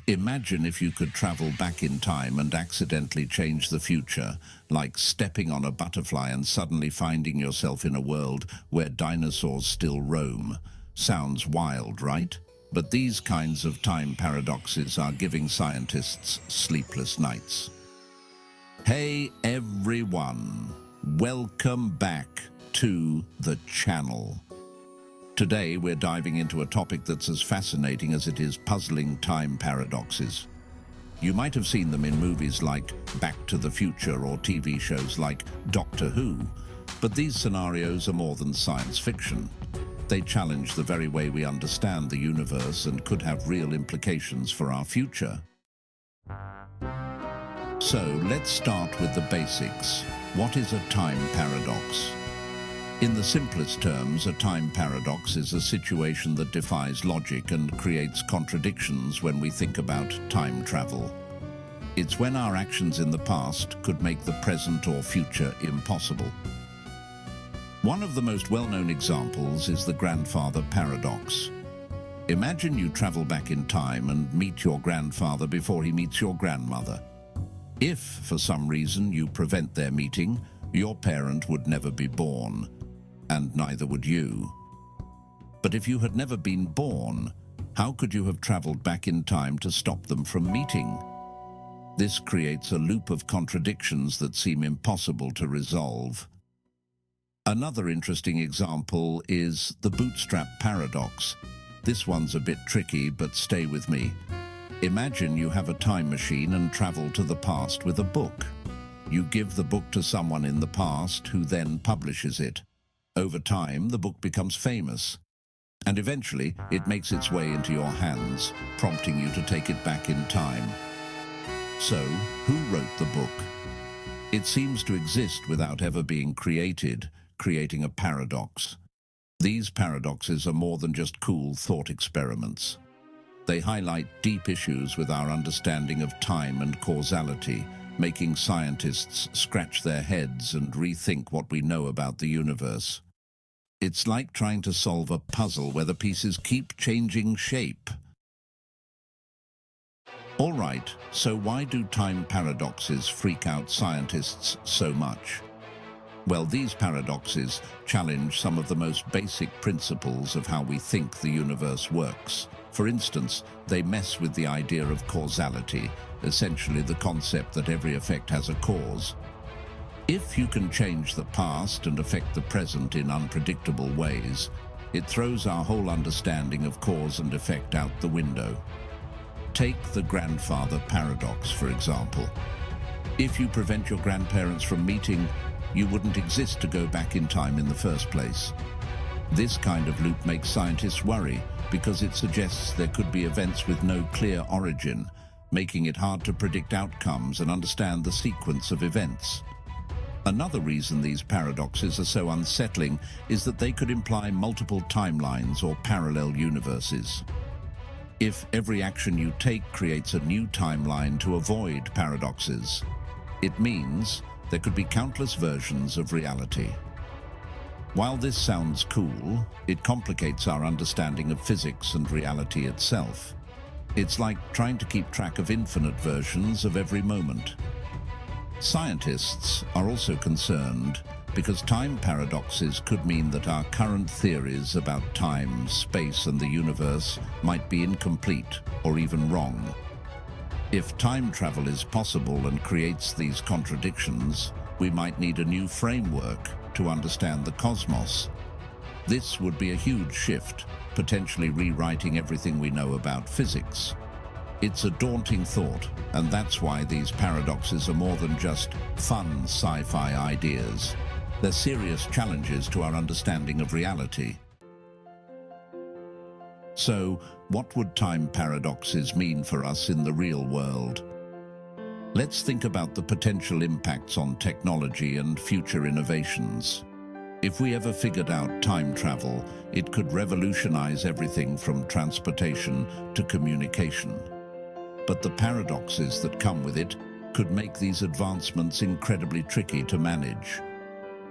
Imagine if you could travel back in time and accidentally change the future, like stepping on a butterfly and suddenly finding yourself in a world where dinosaurs still roam. Sounds wild, right? But these kinds of time paradoxes are giving scientists sleepless nights. Hey everyone, welcome back to the channel. Today we're diving into a topic that's as fascinating as it is puzzling: time paradoxes. You might have seen them in movies like Back to the Future or TV shows like Doctor Who, but these scenarios are more than science fiction. They challenge the very way we understand the universe and could have real implications for our future. So let's start with the basics. What is a time paradox? In the simplest terms, a time paradox is a situation that defies logic and creates contradictions when we think about time travel. It's when our actions in the past could make the present or future impossible. One of the most well-known examples is the Grandfather paradox. Imagine you travel back in time and meet your grandfather before he meets your grandmother. If, for some reason, you prevent their meeting, your parent would never be born. And neither would you. But if you had never been born, how could you have traveled back in time to stop them from meeting? This creates a loop of contradictions that seem impossible to resolve. Another interesting example is the Bootstrap Paradox. This one's a bit tricky, but stay with me. Imagine you have a time machine and travel to the past with a book. You give the book to someone in the past who then publishes it. Over time, the book becomes famous, and eventually it makes its way into your hands, prompting you to take it back in time. So, who wrote the book? It seems to exist without ever being created, creating a paradox. These paradoxes are more than just cool thought experiments. They highlight deep issues with our understanding of time and causality, making scientists scratch their heads and rethink what we know about the universe. It's like trying to solve a puzzle where the pieces keep changing shape. All right, so why do time paradoxes freak out scientists so much? Well, these paradoxes challenge some of the most basic principles of how we think the universe works. For instance, they mess with the idea of causality, essentially the concept that every effect has a cause. If you can change the past and affect the present in unpredictable ways, it throws our whole understanding of cause and effect out the window. Take the Grandfather paradox, for example. If you prevent your grandparents from meeting, you wouldn't exist to go back in time in the first place. This kind of loop makes scientists worry because it suggests there could be events with no clear origin, making it hard to predict outcomes and understand the sequence of events. Another reason these paradoxes are so unsettling is that they could imply multiple timelines or parallel universes. If every action you take creates a new timeline to avoid paradoxes, it means there could be countless versions of reality. While this sounds cool, it complicates our understanding of physics and reality itself. It's like trying to keep track of infinite versions of every moment. Scientists are also concerned because time paradoxes could mean that our current theories about time, space, and the universe might be incomplete or even wrong. If time travel is possible and creates these contradictions, we might need a new framework to understand the cosmos. This would be a huge shift, potentially rewriting everything we know about physics. It's a daunting thought, and that's why these paradoxes are more than just fun sci-fi ideas. They're serious challenges to our understanding of reality. So, what would time paradoxes mean for us in the real world? Let's think about the potential impacts on technology and future innovations. If we ever figured out time travel, it could revolutionize everything from transportation to communication. But the paradoxes that come with it could make these advancements incredibly tricky to manage.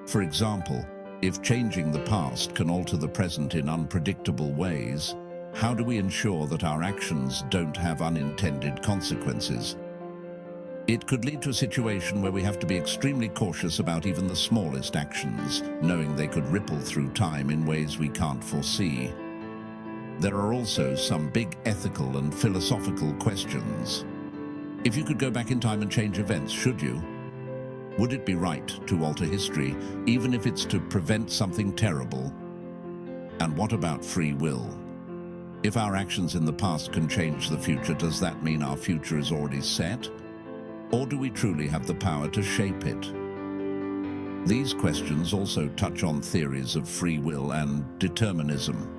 For example, if changing the past can alter the present in unpredictable ways, How do we ensure that our actions don't have unintended consequences? It could lead to a situation where we have to be extremely cautious about even the smallest actions, knowing they could ripple through time in ways we can't foresee. There are also some big ethical and philosophical questions. If you could go back in time and change events, should you? Would it be right to alter history, even if it's to prevent something terrible? And what about free will? If our actions in the past can change the future, does that mean our future is already set? Or do we truly have the power to shape it? These questions also touch on theories of free will and determinism.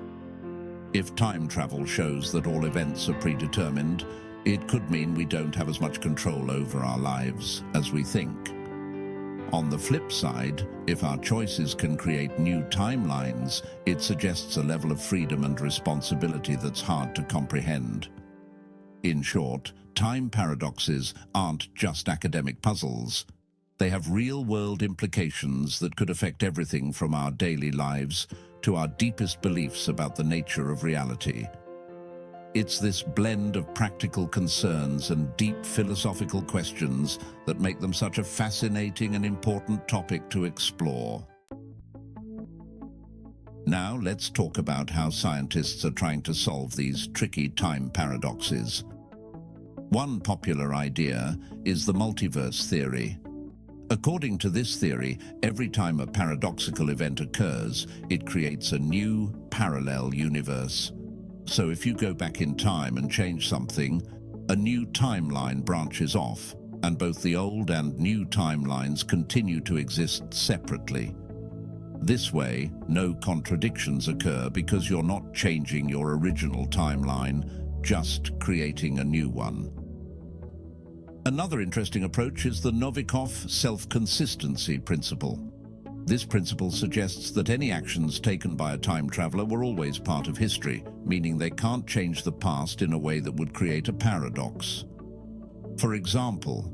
If time travel shows that all events are predetermined, it could mean we don't have as much control over our lives as we think. On the flip side, if our choices can create new timelines, it suggests a level of freedom and responsibility that's hard to comprehend. In short, time paradoxes aren't just academic puzzles. They have real-world implications that could affect everything from our daily lives to our deepest beliefs about the nature of reality. It's this blend of practical concerns and deep philosophical questions that make them such a fascinating and important topic to explore. Now let's talk about how scientists are trying to solve these tricky time paradoxes. One popular idea is the multiverse theory. According to this theory, every time a paradoxical event occurs, it creates a new parallel universe. So if you go back in time and change something, a new timeline branches off, and both the old and new timelines continue to exist separately. This way, no contradictions occur because you're not changing your original timeline, just creating a new one. Another interesting approach is the Novikov Self-Consistency Principle. This principle suggests that any actions taken by a time traveler were always part of history, meaning they can't change the past in a way that would create a paradox. For example,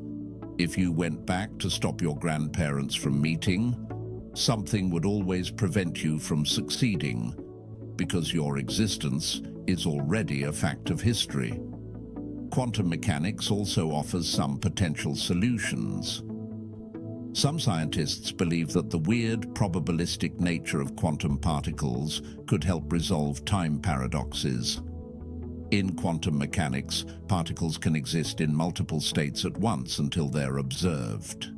if you went back to stop your grandparents from meeting, something would always prevent you from succeeding, because your existence is already a fact of history. Quantum mechanics also offers some potential solutions. Some scientists believe that the weird probabilistic nature of quantum particles could help resolve time paradoxes. In quantum mechanics, particles can exist in multiple states at once until they're observed.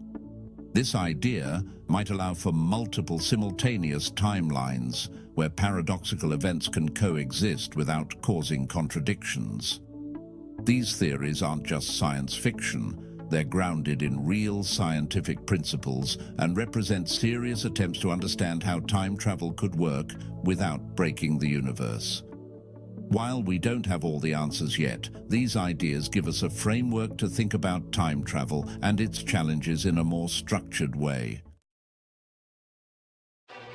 This idea might allow for multiple simultaneous timelines where paradoxical events can coexist without causing contradictions. These theories aren't just science fiction. They're grounded in real scientific principles and represent serious attempts to understand how time travel could work without breaking the universe. While we don't have all the answers yet, these ideas give us a framework to think about time travel and its challenges in a more structured way.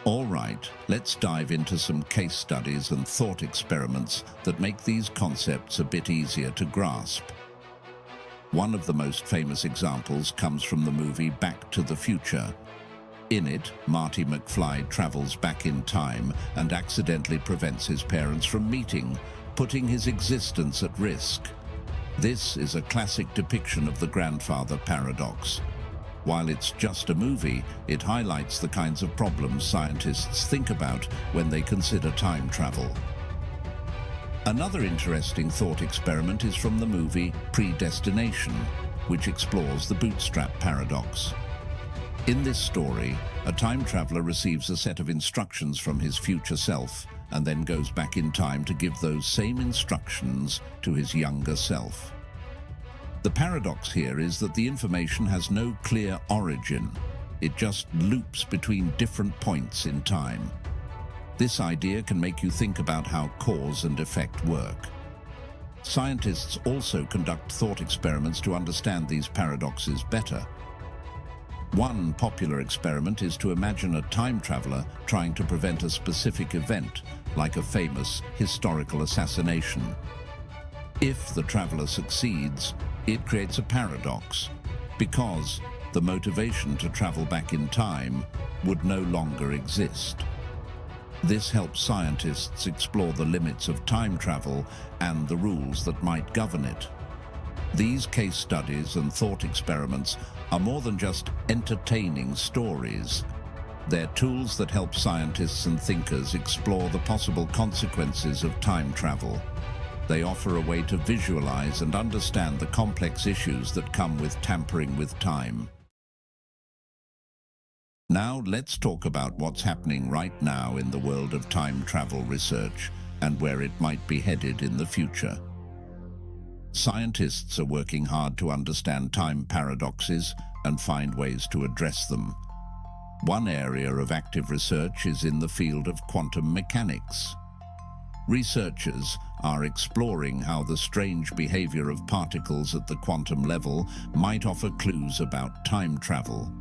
All right, let's dive into some case studies and thought experiments that make these concepts a bit easier to grasp. One of the most famous examples comes from the movie Back to the Future. In it, Marty McFly travels back in time and accidentally prevents his parents from meeting, putting his existence at risk. This is a classic depiction of the Grandfather paradox. While it's just a movie, it highlights the kinds of problems scientists think about when they consider time travel. Another interesting thought experiment is from the movie Predestination, which explores the Bootstrap Paradox. In this story, a time traveler receives a set of instructions from his future self and then goes back in time to give those same instructions to his younger self. The paradox here is that the information has no clear origin. It just loops between different points in time. This idea can make you think about how cause and effect work. Scientists also conduct thought experiments to understand these paradoxes better. One popular experiment is to imagine a time traveler trying to prevent a specific event, like a famous historical assassination. If the traveler succeeds, it creates a paradox, because the motivation to travel back in time would no longer exist. This helps scientists explore the limits of time travel and the rules that might govern it. These case studies and thought experiments are more than just entertaining stories. They're tools that help scientists and thinkers explore the possible consequences of time travel. They offer a way to visualize and understand the complex issues that come with tampering with time. Now let's talk about what's happening right now in the world of time travel research and where it might be headed in the future. Scientists are working hard to understand time paradoxes and find ways to address them. One area of active research is in the field of quantum mechanics. Researchers are exploring how the strange behavior of particles at the quantum level might offer clues about time travel.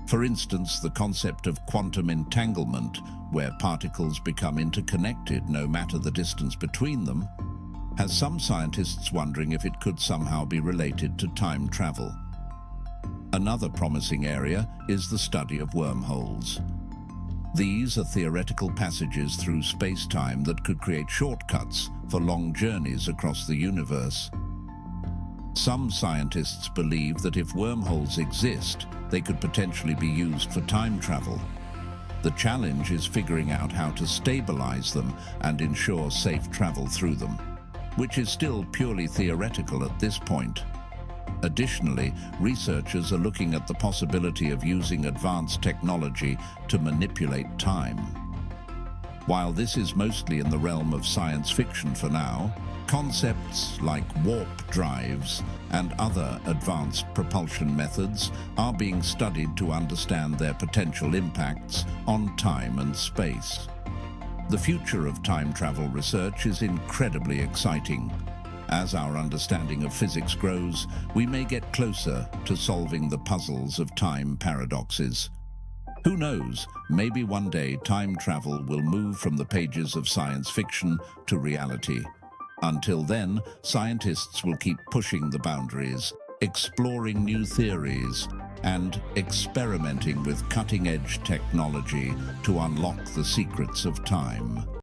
For instance, the concept of quantum entanglement, where particles become interconnected no matter the distance between them, has some scientists wondering if it could somehow be related to time travel. Another promising area is the study of wormholes. These are theoretical passages through space-time that could create shortcuts for long journeys across the universe. Some scientists believe that if wormholes exist, they could potentially be used for time travel. The challenge is figuring out how to stabilize them and ensure safe travel through them, which is still purely theoretical at this point. Additionally, researchers are looking at the possibility of using advanced technology to manipulate time. While this is mostly in the realm of science fiction for now, concepts like warp drives and other advanced propulsion methods are being studied to understand their potential impacts on time and space. The future of time travel research is incredibly exciting. As our understanding of physics grows, we may get closer to solving the puzzles of time paradoxes. Who knows, maybe one day time travel will move from the pages of science fiction to reality. Until then, scientists will keep pushing the boundaries, exploring new theories, and experimenting with cutting-edge technology to unlock the secrets of time.